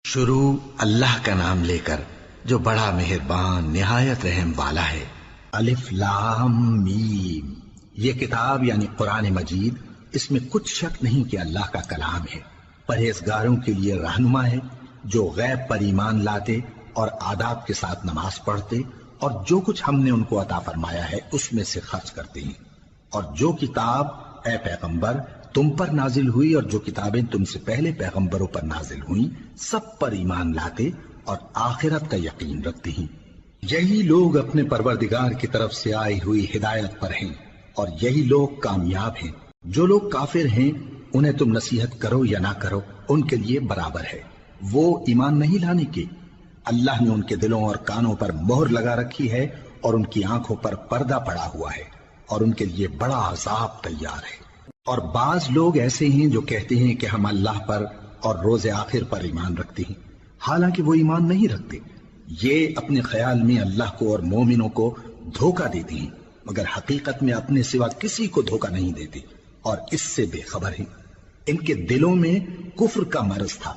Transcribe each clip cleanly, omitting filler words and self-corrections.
شروع اللہ کا نام لے کر جو بڑا مہربان نہایت رحم والا ہے۔ الف لام میم، یہ کتاب یعنی قرآن مجید، اس میں کچھ شک نہیں کہ اللہ کا کلام ہے، پرہیزگاروں کے لیے رہنما ہے جو غیب پر ایمان لاتے اور آداب کے ساتھ نماز پڑھتے اور جو کچھ ہم نے ان کو عطا فرمایا ہے اس میں سے خرچ کرتے ہیں، اور جو کتاب اے پیغمبر تم پر نازل ہوئی اور جو کتابیں تم سے پہلے پیغمبروں پر نازل ہوئیں سب پر ایمان لاتے اور آخرت کا یقین رکھتے ہیں۔ یہی لوگ اپنے پروردگار کی طرف سے آئی ہوئی ہدایت پر ہیں اور یہی لوگ کامیاب ہیں۔ جو لوگ کافر ہیں انہیں تم نصیحت کرو یا نہ کرو ان کے لیے برابر ہے، وہ ایمان نہیں لانے کے۔ اللہ نے ان کے دلوں اور کانوں پر مہر لگا رکھی ہے اور ان کی آنکھوں پر پردہ پڑا ہوا ہے اور ان کے لیے بڑا عذاب تیار ہے۔ اور بعض لوگ ایسے ہیں جو کہتے ہیں کہ ہم اللہ پر اور روز آخر پر ایمان رکھتے ہیں، حالانکہ وہ ایمان نہیں رکھتے۔ یہ اپنے خیال میں اللہ کو اور مومنوں کو دھوکہ دیتے ہیں، مگر حقیقت میں اپنے سوا کسی کو دھوکہ نہیں دیتے اور اس سے بے خبر ہیں۔ ان کے دلوں میں کفر کا مرض تھا،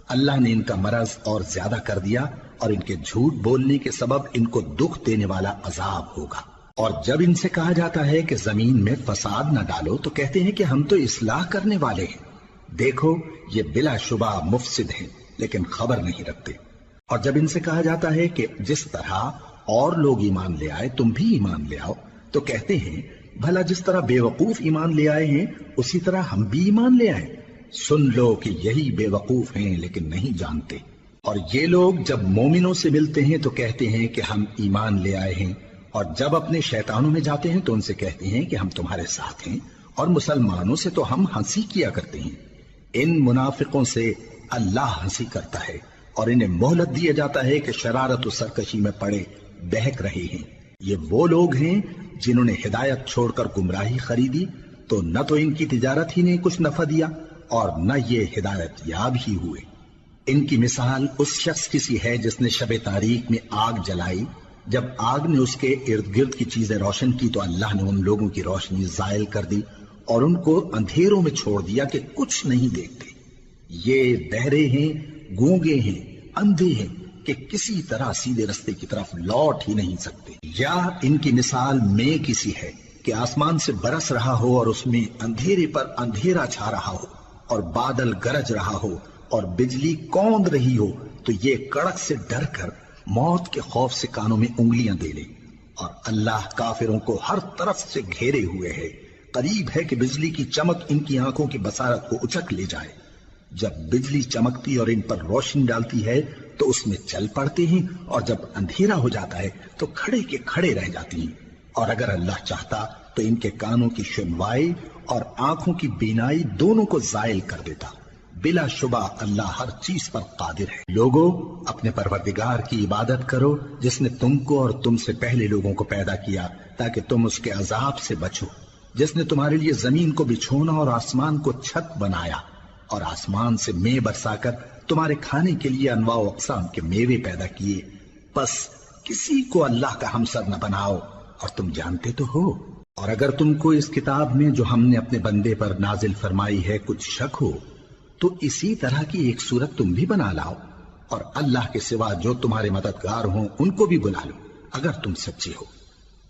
اللہ نے ان کا مرض اور زیادہ کر دیا اور ان کے جھوٹ بولنے کے سبب ان کو دکھ دینے والا عذاب ہوگا۔ اور جب ان سے کہا جاتا ہے کہ زمین میں فساد نہ ڈالو تو کہتے ہیں کہ ہم تو اصلاح کرنے والے ہیں۔ دیکھو یہ بلا شبہ مفسد ہیں لیکن خبر نہیں رکھتے۔ اور جب ان سے کہا جاتا ہے کہ جس طرح اور لوگ ایمان لے آئے تم بھی ایمان لے آؤ تو کہتے ہیں بھلا جس طرح بے وقوف ایمان لے آئے ہیں اسی طرح ہم بھی ایمان لے آئیں۔ سن لو کہ یہی بے وقوف ہیں لیکن نہیں جانتے۔ اور یہ لوگ جب مومنوں سے ملتے ہیں تو کہتے ہیں کہ ہم ایمان لے آئے ہیں، اور جب اپنے شیطانوں میں جاتے ہیں تو ان سے کہتے ہیں کہ ہم تمہارے ساتھ ہیں، اور مسلمانوں سے تو ہم ہنسی کیا کرتے ہیں۔ ان منافقوں سے اللہ ہنسی کرتا ہے اور انہیں مہلت دیا جاتا ہے کہ شرارت و سرکشی میں پڑے بہک رہے ہیں۔ یہ وہ لوگ ہیں جنہوں نے ہدایت چھوڑ کر گمراہی خریدی، تو نہ تو ان کی تجارت ہی نے کچھ نفع دیا اور نہ یہ ہدایت یاب ہی ہوئے۔ ان کی مثال اس شخص کی سی ہے جس نے شب تاریک میں آگ جلائی، جب آگ نے اس کے ارد گرد کی چیزیں روشن کی تو اللہ نے ان لوگوں کی روشنی زائل کر دی اور ان کو اندھیروں میں چھوڑ دیا کہ کچھ نہیں دیکھتے۔ یہ بہرے ہیں، گونگے ہیں، اندھے ہیں کہ کسی طرح سیدھے رستے کی طرف لوٹ ہی نہیں سکتے۔ یا ان کی مثال میں کسی ہے کہ آسمان سے برس رہا ہو اور اس میں اندھیرے پر اندھیرا چھا رہا ہو اور بادل گرج رہا ہو اور بجلی کوند رہی ہو تو یہ کڑک سے ڈر کر موت کے خوف سے کانوں میں انگلیاں دے لے۔ اور اللہ کافروں کو ہر طرف سے گھیرے ہوئے ہے، قریب ہے کہ بجلی کی چمک ان کی آنکھوں کی بصارت کو اچک لے جائے۔ جب بجلی چمکتی اور ان پر روشنی ڈالتی ہے تو اس میں چل پڑتے ہیں، اور جب اندھیرا ہو جاتا ہے تو کھڑے کے کھڑے رہ جاتے ہیں۔ اور اگر اللہ چاہتا تو ان کے کانوں کی سنوائی اور آنکھوں کی بینائی دونوں کو زائل کر دیتا۔ بلا شبہ اللہ ہر چیز پر قادر ہے۔ لوگوں اپنے پروردگار کی عبادت کرو جس نے تم کو اور تم سے پہلے لوگوں کو پیدا کیا تاکہ تم اس کے عذاب سے بچو، جس نے تمہارے لیے زمین کو بچھونا اور آسمان کو چھت بنایا اور آسمان سے مے برسا کر تمہارے کھانے کے لیے انواع و اقسام کے میوے پیدا کیے۔ بس کسی کو اللہ کا ہمسر نہ بناؤ اور تم جانتے تو ہو۔ اور اگر تم کو اس کتاب میں جو ہم نے اپنے بندے پر نازل فرمائی ہے کچھ شک ہو تو اسی طرح کی ایک صورت تم بھی بنا لاؤ، اور اللہ کے سوا جو تمہارے مددگار ہوں ان کو بھی بلا لو اگر تم سچے ہو۔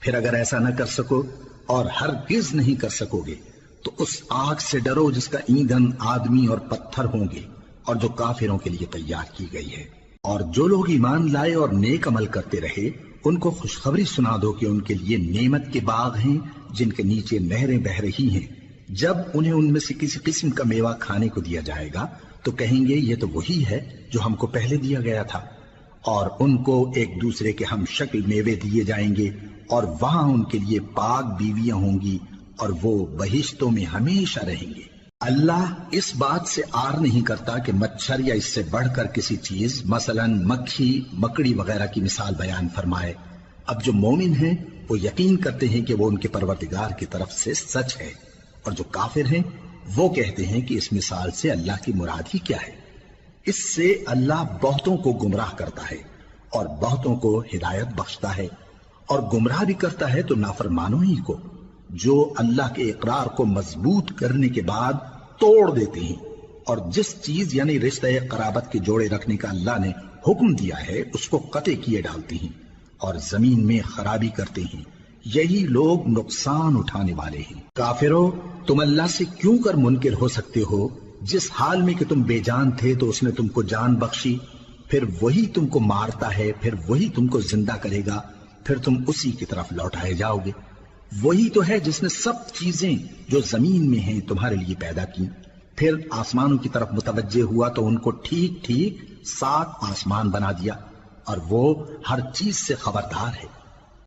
پھر اگر ایسا نہ کر سکو اور ہرگز نہیں کر سکو گے تو اس آگ سے ڈرو جس کا ایندھن آدمی اور پتھر ہوں گے اور جو کافروں کے لیے تیار کی گئی ہے۔ اور جو لوگ ایمان لائے اور نیک عمل کرتے رہے ان کو خوشخبری سنا دو کہ ان کے لیے نعمت کے باغ ہیں جن کے نیچے نہریں بہہ رہی ہیں۔ جب انہیں ان میں سے کسی قسم کا میوہ کھانے کو دیا جائے گا تو کہیں گے یہ تو وہی ہے جو ہم کو پہلے دیا گیا تھا، اور ان کو ایک دوسرے کے ہم شکل میوے دیے جائیں گے اور وہاں ان کے لیے پاک بیویاں ہوں گی اور وہ بہشتوں میں ہمیشہ رہیں گے۔ اللہ اس بات سے آر نہیں کرتا کہ مچھر یا اس سے بڑھ کر کسی چیز مثلا مکھی مکڑی وغیرہ کی مثال بیان فرمائے۔ اب جو مومن ہیں وہ یقین کرتے ہیں کہ وہ ان کے پروردگار کی طرف سے سچ ہے، اور جو کافر ہیں وہ کہتے ہیں کہ اس مثال سے اللہ کی مراد ہی کیا ہے۔ اس سے اللہ بہتوں کو گمراہ کرتا ہے اور بہتوں کو ہدایت بخشتا ہے، اور گمراہ بھی کرتا ہے تو نافرمانوں ہی کو، جو اللہ کے اقرار کو مضبوط کرنے کے بعد توڑ دیتے ہیں اور جس چیز یعنی رشتہ قرابت کے جوڑے رکھنے کا اللہ نے حکم دیا ہے اس کو قطع کیے ڈالتی ہیں اور زمین میں خرابی کرتے ہیں، یہی لوگ نقصان اٹھانے والے ہیں۔ کافرو، تم اللہ سے کیوں کر منکر ہو سکتے ہو؟ جس حال میں کہ تم بے جان تھے تو اس نے تم کو جان بخشی، پھر وہی تم کو مارتا ہے، پھر وہی تم کو زندہ کرے گا، پھر تم اسی کی طرف لوٹائے جاؤ گے۔ وہی تو ہے جس نے سب چیزیں جو زمین میں ہیں تمہارے لیے پیدا کی، پھر آسمانوں کی طرف متوجہ ہوا تو ان کو ٹھیک ٹھیک 7 آسمان بنا دیا، اور وہ ہر چیز سے خبردار ہے۔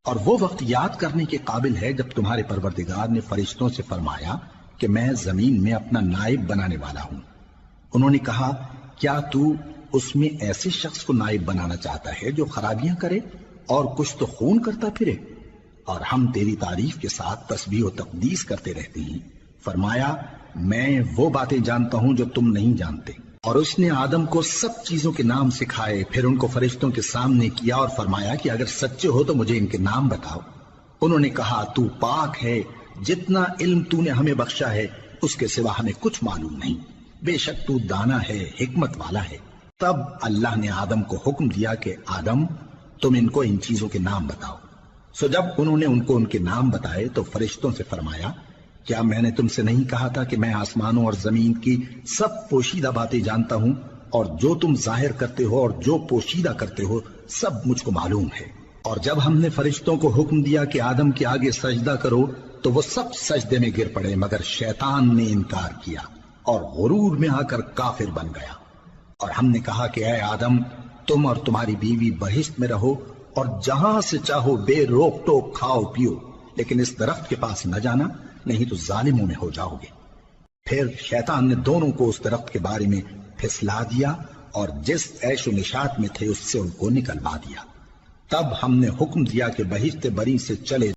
اور وہ وقت یاد کرنے کے قابل ہے جب تمہارے پروردگار نے فرشتوں سے فرمایا کہ میں زمین میں اپنا نائب بنانے والا ہوں۔ انہوں نے کہا، کیا تو اس میں ایسے شخص کو نائب بنانا چاہتا ہے جو خرابیاں کرے اور کچھ تو خون کرتا پھرے؟ اور ہم تیری تعریف کے ساتھ تسبیح و تقدیس کرتے رہتے ہیں۔ فرمایا، میں وہ باتیں جانتا ہوں جو تم نہیں جانتے۔ اور اس نے آدم کو سب چیزوں کے نام سکھائے، پھر ان کو فرشتوں کے سامنے کیا اور فرمایا کہ اگر سچے ہو تو مجھے ان کے نام بتاؤ۔ انہوں نے کہا، تو پاک ہے، جتنا علم تو نے ہمیں بخشا ہے اس کے سوا ہمیں کچھ معلوم نہیں، بے شک تو دانا ہے، حکمت والا ہے۔ تب اللہ نے آدم کو حکم دیا کہ آدم، تم ان کو ان چیزوں کے نام بتاؤ۔ سو جب انہوں نے ان کو ان کے نام بتائے تو فرشتوں سے فرمایا، کیا میں نے تم سے نہیں کہا تھا کہ میں آسمانوں اور زمین کی سب پوشیدہ باتیں جانتا ہوں، اور جو تم ظاہر کرتے ہو اور جو پوشیدہ کرتے ہو سب مجھ کو معلوم ہے۔ اور جب ہم نے فرشتوں کو حکم دیا کہ آدم کے آگے سجدہ کرو تو وہ سب سجدے میں گر پڑے مگر شیطان نے انکار کیا اور غرور میں آ کر کافر بن گیا۔ اور ہم نے کہا کہ اے آدم، تم اور تمہاری بیوی بہشت میں رہو اور جہاں سے چاہو بے روک ٹوک کھاؤ پیو، لیکن اس درخت کے پاس نہ جانا، نہیں تو ظالموں میں ہو جاؤ گے۔ پھر شیطان نے دونوں کو اس درخت کے بارے میں پھسلا دیا اور جس عیش و نشاط میں تھے اس سے ان کو نکلوا دیا۔ تب ہم نے حکم دیا کہ بہشت بری سے چلے